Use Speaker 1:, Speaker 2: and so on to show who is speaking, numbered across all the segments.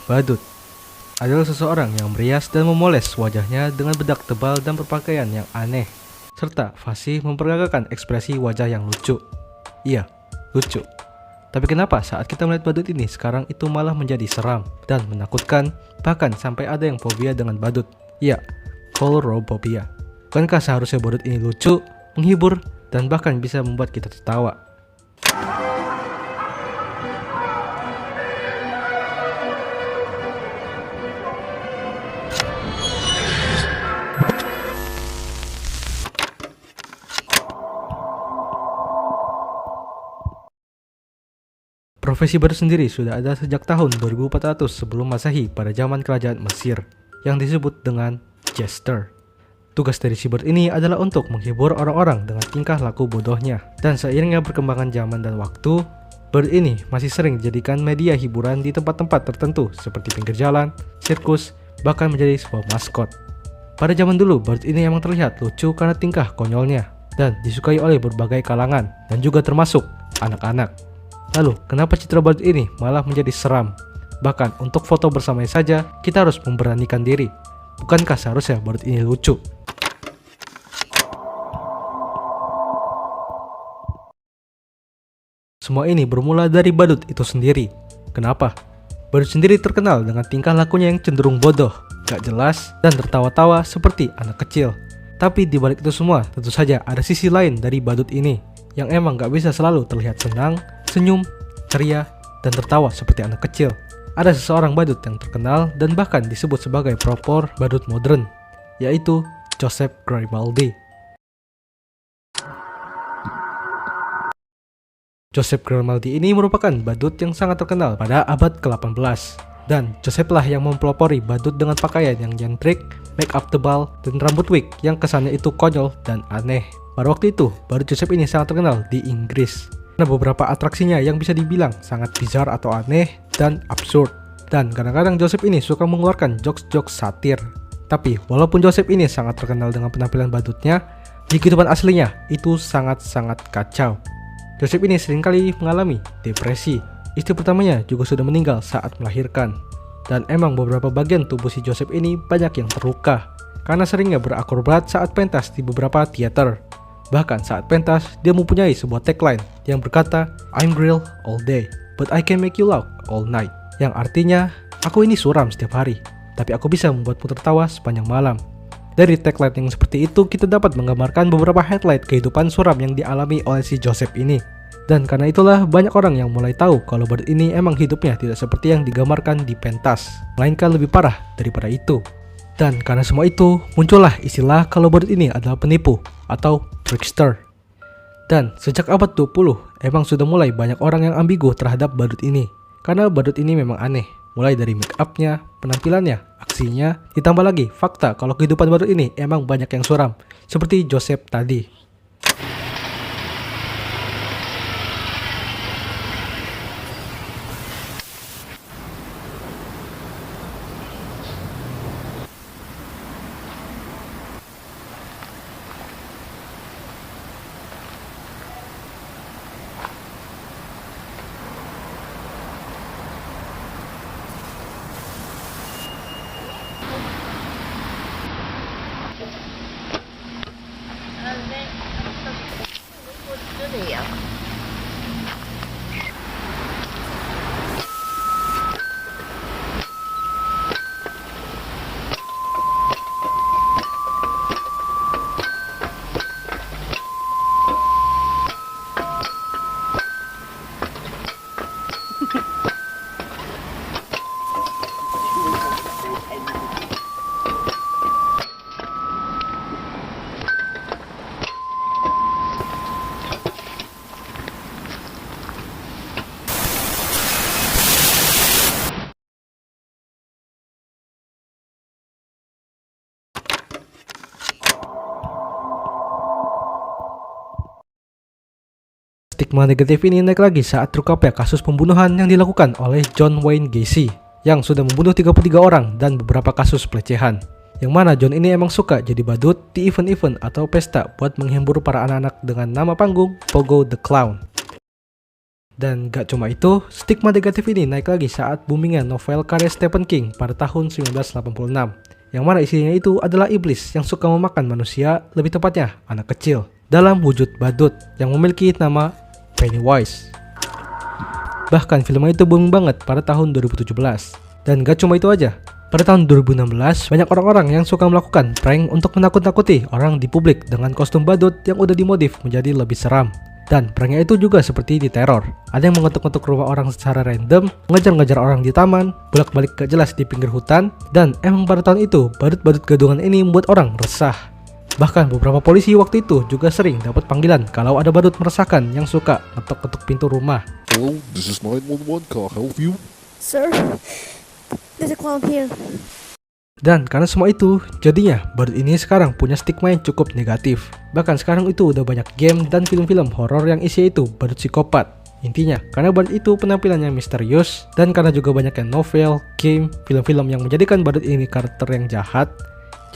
Speaker 1: Badut adalah seseorang yang merias dan memoles wajahnya dengan bedak tebal dan berpakaian yang aneh, serta fasih memperagakan ekspresi wajah yang lucu. Iya, lucu. Tapi kenapa saat kita melihat badut ini sekarang itu malah menjadi seram dan menakutkan, bahkan sampai ada yang fobia dengan badut? Iya, coulrophobia. Bukankah seharusnya badut ini lucu, menghibur, dan bahkan bisa membuat kita tertawa? Profesi badut sendiri sudah ada sejak tahun 2400 sebelum Masehi pada zaman kerajaan Mesir yang disebut dengan jester. Tugas dari si badut ini adalah untuk menghibur orang-orang dengan tingkah laku bodohnya. Dan seiringnya perkembangan zaman dan waktu, badut ini masih sering dijadikan media hiburan di tempat-tempat tertentu seperti pinggir jalan, sirkus, bahkan menjadi sebuah maskot. Pada zaman dulu, badut ini emang terlihat lucu karena tingkah konyolnya dan disukai oleh berbagai kalangan dan juga termasuk anak-anak. Lalu, kenapa citra badut ini malah menjadi seram? Bahkan untuk foto bersamanya saja, kita harus memberanikan diri. Bukankah seharusnya badut ini lucu? Semua ini bermula dari badut itu sendiri. Kenapa? Badut sendiri terkenal dengan tingkah lakunya yang cenderung bodoh, gak jelas, dan tertawa-tawa seperti anak kecil. Tapi di balik itu semua, tentu saja ada sisi lain dari badut ini, yang emang gak bisa selalu terlihat senang, senyum, ceria, dan tertawa seperti anak kecil. Ada seseorang badut yang terkenal dan bahkan disebut sebagai pelopor badut modern, yaitu Joseph Grimaldi. Joseph Grimaldi ini merupakan badut yang sangat terkenal pada abad ke-18. Dan Joseph lah yang mempelopori badut dengan pakaian yang nyentrik, make up tebal, dan rambut wig yang kesannya itu konyol dan aneh. Pada waktu itu, badut Joseph ini sangat terkenal di Inggris. Ada beberapa atraksinya yang bisa dibilang sangat bizar atau aneh dan absurd. Dan kadang-kadang Joseph ini suka mengeluarkan jokes-jokes satir. Tapi walaupun Joseph ini sangat terkenal dengan penampilan badutnya, di kehidupan aslinya itu sangat-sangat kacau. Joseph ini seringkali mengalami depresi. Istri pertamanya juga sudah meninggal saat melahirkan. Dan emang beberapa bagian tubuh si Joseph ini banyak yang terluka karena seringnya berakrobat saat pentas di beberapa teater. Bahkan saat pentas, dia mempunyai sebuah tagline yang berkata, "I'm real all day, but I can make you laugh all night." Yang artinya, aku ini suram setiap hari, tapi aku bisa membuatmu tertawa sepanjang malam. Dari tagline yang seperti itu, kita dapat menggambarkan beberapa highlight kehidupan suram yang dialami oleh si Joseph ini. Dan karena itulah banyak orang yang mulai tahu kalau badut ini emang hidupnya tidak seperti yang digambarkan di pentas, melainkan lebih parah daripada itu. Dan karena semua itu, muncullah istilah kalau badut ini adalah penipu atau trickster. Dan sejak abad 20, emang sudah mulai banyak orang yang ambigu terhadap badut ini. Karena badut ini memang aneh, mulai dari make up-nya, penampilannya, aksinya, ditambah lagi fakta kalau kehidupan badut ini emang banyak yang suram, seperti Joseph tadi. Stigma negatif ini naik lagi saat terungkapnya kasus pembunuhan yang dilakukan oleh John Wayne Gacy yang sudah membunuh 33 orang dan beberapa kasus pelecehan. Yang mana John ini emang suka jadi badut di event-event atau pesta buat menghibur para anak-anak dengan nama panggung Pogo the Clown. Dan gak cuma itu, stigma negatif ini naik lagi saat boomingnya novel karya Stephen King pada tahun 1986. Yang mana isinya itu adalah iblis yang suka memakan manusia, lebih tepatnya anak kecil, dalam wujud badut yang memiliki nama Pennywise. Bahkan film itu booming banget pada tahun 2017. Dan gak cuma itu aja, pada tahun 2016 banyak orang-orang yang suka melakukan prank untuk menakut-nakuti orang di publik dengan kostum badut yang udah dimodif menjadi lebih seram. Dan pranknya itu juga seperti di teror. Ada yang mengetuk-ngetuk rumah orang secara random, ngejar-ngejar orang di taman, bolak-balik gak jelas di pinggir hutan. Dan emang pada tahun itu, badut-badut gadungan ini membuat orang resah. Bahkan beberapa polisi waktu itu juga sering dapat panggilan kalau ada badut meresahkan yang suka ngetok-ngetok pintu rumah.
Speaker 2: Hello, this is 911. Can I help you?
Speaker 3: Sir, there's a clown here.
Speaker 1: Dan karena semua itu, jadinya badut ini sekarang punya stigma yang cukup negatif. Bahkan sekarang itu udah banyak game dan film-film horor yang isinya itu badut psikopat. Intinya, karena badut itu penampilannya misterius, dan karena juga banyaknya novel, game, film-film yang menjadikan badut ini karakter yang jahat,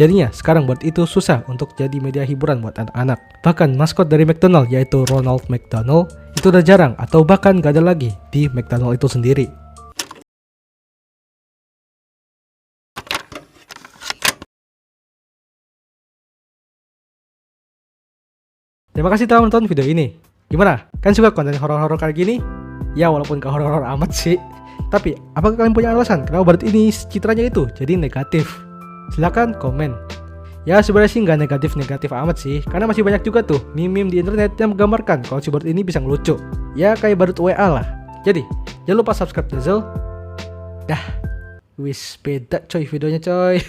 Speaker 1: jadinya sekarang badut itu susah untuk jadi media hiburan buat anak-anak. Bahkan maskot dari McDonald yaitu Ronald McDonald itu udah jarang atau bahkan gak ada lagi di McDonald itu sendiri. Terima kasih telah menonton video ini. Gimana? Kan suka konten horor-horor kayak gini? Ya walaupun gak horor-horor amat sih. Tapi apakah kalian punya alasan kenapa badut ini citranya itu jadi negatif? Silahkan komen. Ya sebenarnya sih nggak negatif-negatif amat sih, karena masih banyak juga tuh meme-meme di internet yang menggambarkan kalau si badut ini bisa ngelucu. Ya kayak badut WA lah. Jadi jangan lupa subscribe Dazzle. Dah, wis beda coy videonya coy.